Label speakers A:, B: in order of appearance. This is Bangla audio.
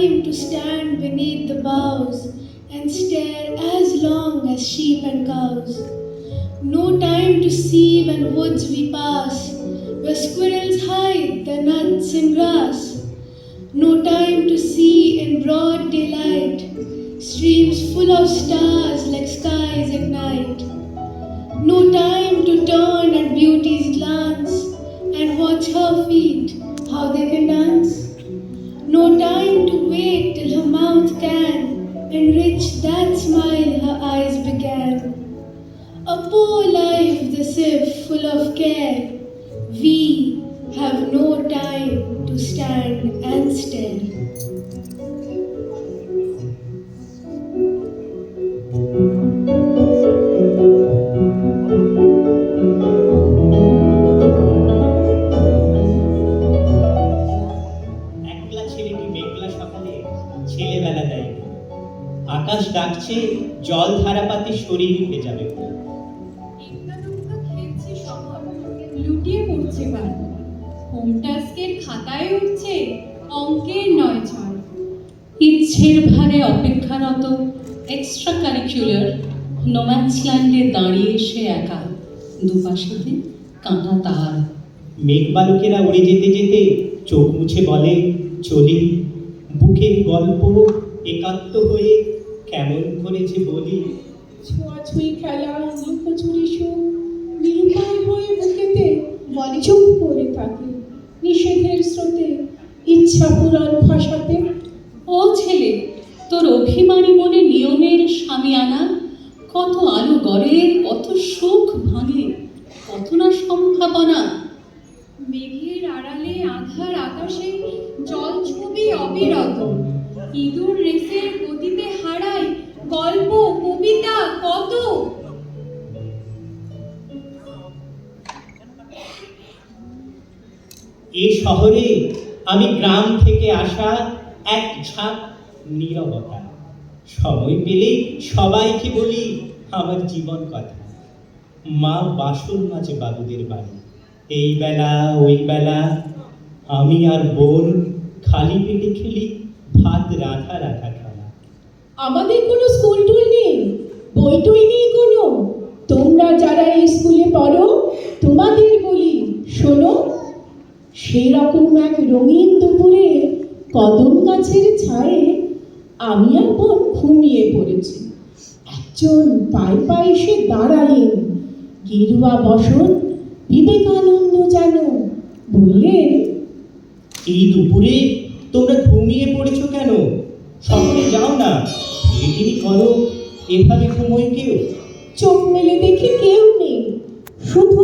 A: time to stand beneath the boughs and stare as long as sheep and cows. No time to see when woods we pass, where squirrels hide their nuts in grass. No time to see in broad daylight, streams full of stars like skies at night. No time to turn at beauty's glance and watch her feet, how they can dance. No time to wait till her mouth can enrich that smile her eyes began. A poor life this if full of care, we have no time to stand and stare.
B: একলা ছেলেটি মেঘলা সকালে ছেলেবেলা দেয়, আকাশ ডাকছে জল ধারাপাতে শরীর ভেজাবে।
C: খেলছে শহর, লুটিয়ে পড়ছে বার, হোম টাস্কের খাতায় উঠছে অঙ্কের ৯/৬।
D: ইচ্ছের ভারে অপেক্ষারত এক্সট্রা কারিকুলার নোম্যান্সল্যান্ডে দাঁড়িয়ে সে একা, দুপাশেতে কাঁটা তার।
B: মেঘবালকেরা উড়ে যেতে যেতে চোখ মুছে বলে চলি, বুকের গল্প একাত্ম হয়ে কেমন করেছে বলি।
E: ছোঁয়াছুঁই খেলা, লুকোচুরি সুখ, নিরুপায় হয়ে বুকেতে বলে চুপ করে থাকে নিষেধের স্রোতে, ইচ্ছা পুরাণ ভাষাতে।
D: ও ছেলে, তোর অভিমানী মনে নিয়মের স্বামী আনা, কত আলো গড়ে, কত সুখ ভাঙে, কত না সম্ভাবনা।
C: মেঘের আড়ালে আধার আকাশে জল ছবি অবিরত, ইঁদুর রেসের গতিতে হারায় গল্প কবিতা কত।
B: এ শহরে আমি গ্রাম থেকে আসা এক ঝাঁক নীরবতা, সময় পেলে সবাইকে বলি আমার জীবন কথা। মা বাসন মাঝে বাবুদের বাড়ি, এই বেলা ওই বেলা আমি আর বোন খালি পেটে খেলি ভাত রাধা রাধা খেলা।
E: আমাদের কোনো স্কুল টুল নেই, বই টই নেই কোনো। তোমরা যারা এই স্কুলে পড়ো তোমাদের বলি শোনো, সেই রকম এক রঙিন দুপুরে কদম গাছের ছায়ে আমি আর বোন ঘুমিয়ে পড়েছি। একজন পায়ে পায়ে এসে দাঁড়ালেন, গেরুয়া বসন বিবেকানন্দ যেন, বললেন
B: এই দুপুরে তোমরা ঘুমিয়ে পড়েছো কেন? সকলে যাও না, এদিনই করো, এভাবে ঘুমোয় কেউ?
E: চোখ মেলে দেখে কেউ নেই, শুধু